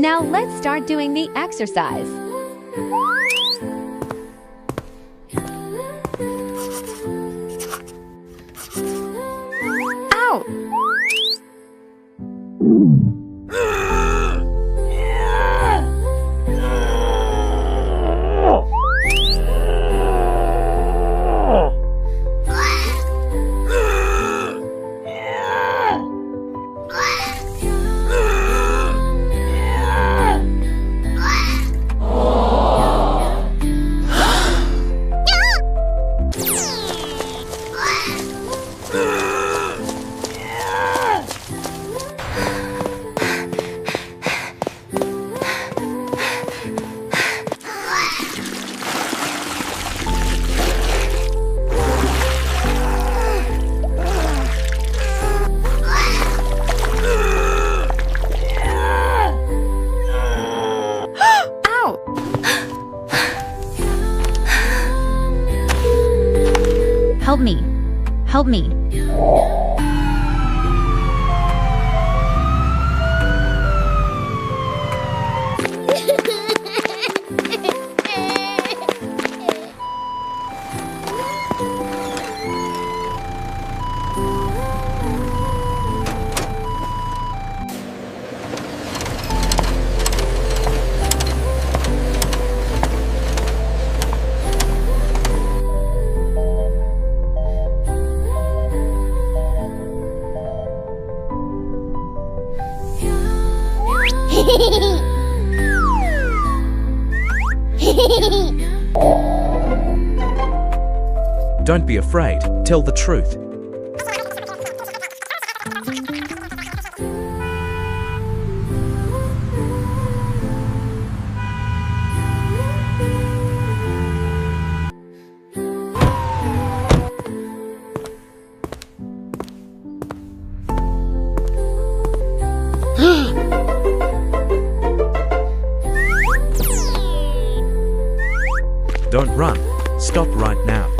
Now let's start doing the exercise. Ow! Help me. Help me. Don't be afraid. Tell the truth. Don't run. Stop right now.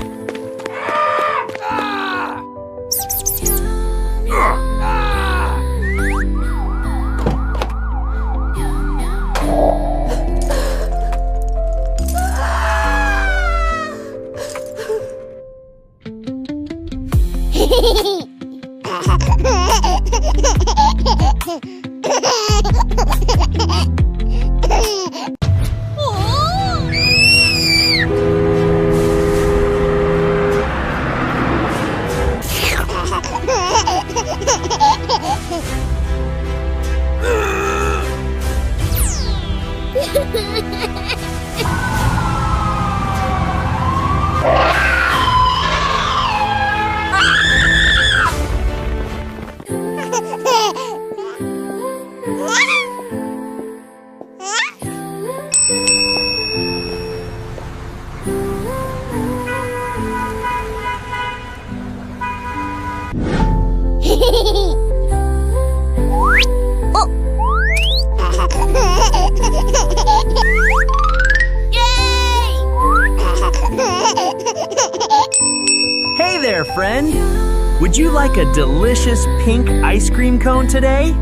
make a delicious pink ice cream cone today?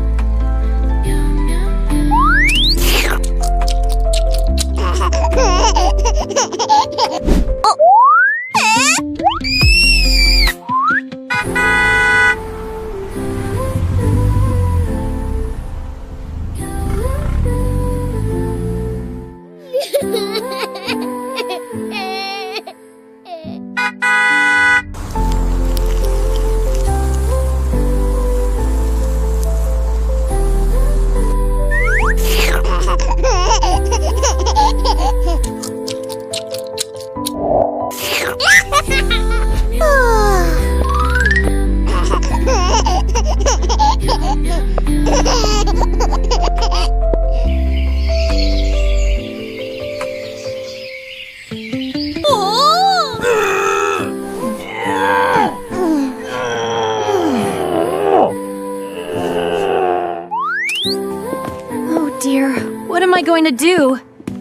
Oh dear, what am I going to do?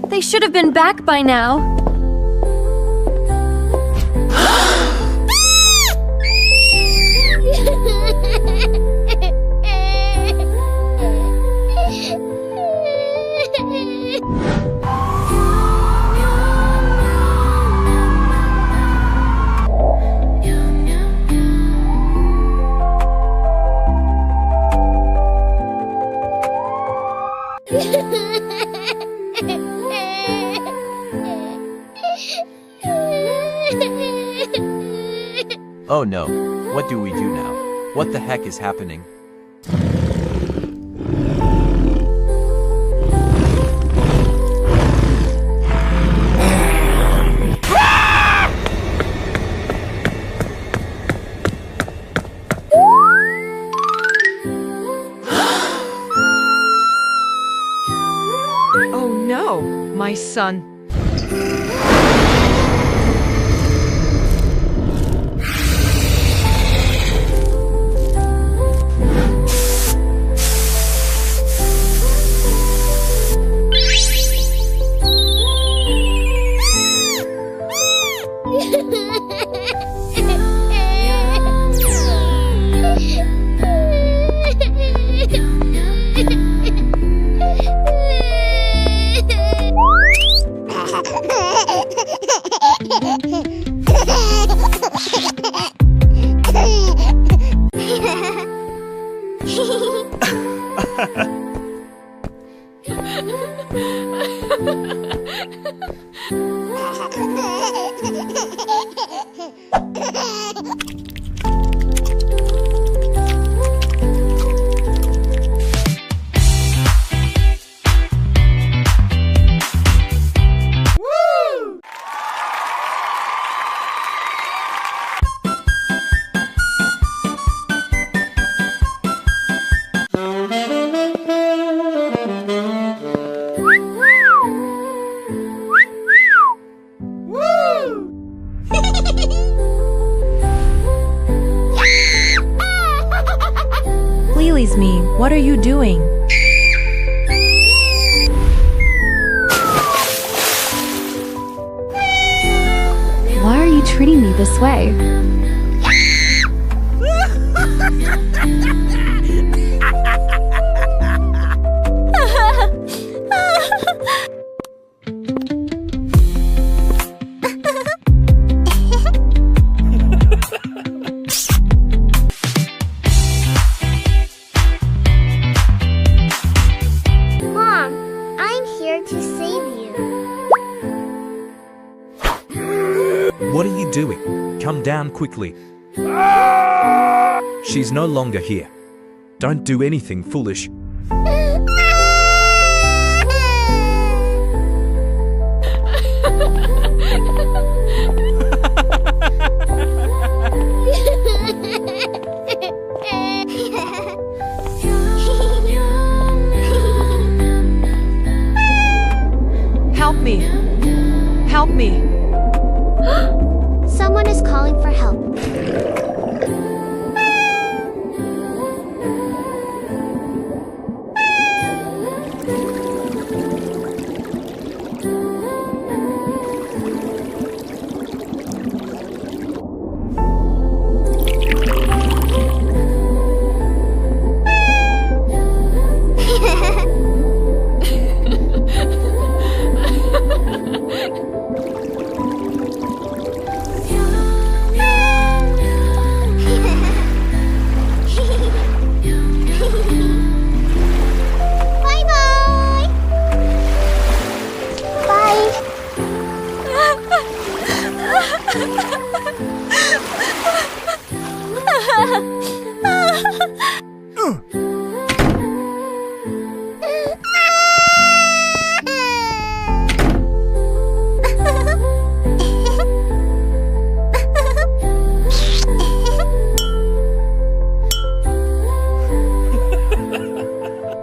They should have been back by now. Oh no, what do we do now? What the heck is happening? Oh no, my son. Please me, what are you doing? Why are you treating me this way? What are you doing? Come down quickly. She's no longer here. Don't do anything foolish. Help me. Help me. Someone is calling for help.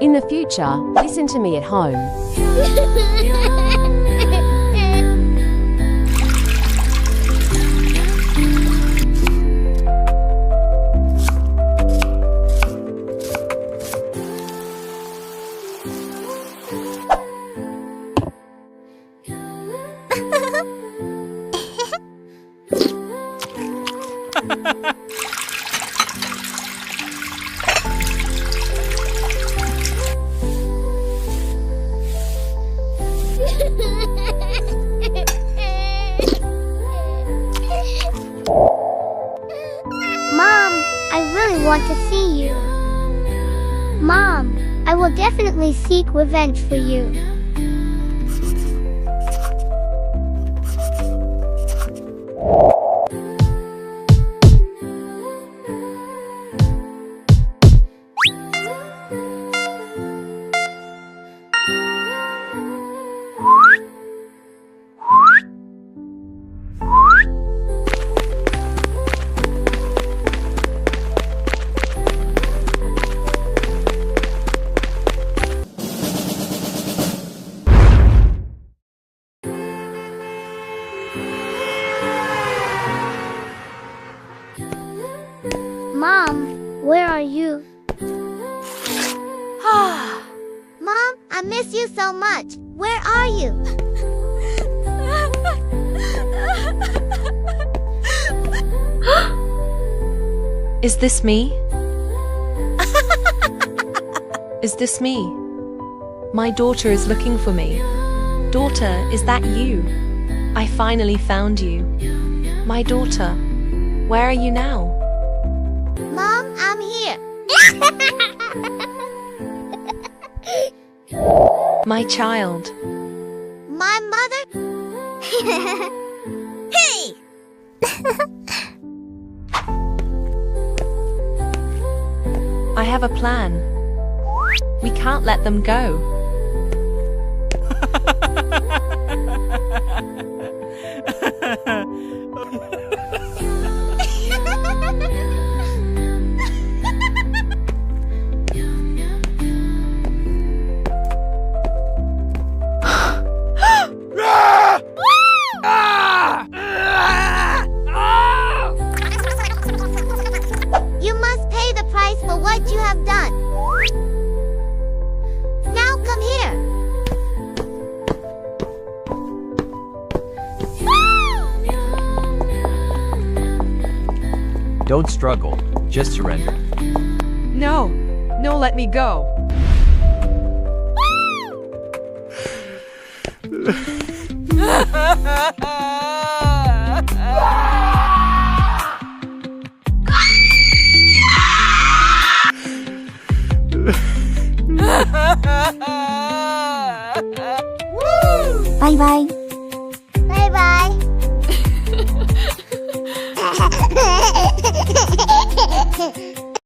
In the future, listen to me at home. Mom, I really want to see you. Mom, I will definitely seek revenge for you. Mom, where are you? Mom, I miss you so much. Where are you? Is this me? Is this me? My daughter is looking for me. Daughter, is that you? I finally found you. My daughter, where are you now? Mom, I'm here. My child. My mother? Hey! I have a plan. We can't let them go. You must pay the price for what you have done. Now come here. Don't struggle, just surrender. No, no, let me go. Bye bye. Bye bye.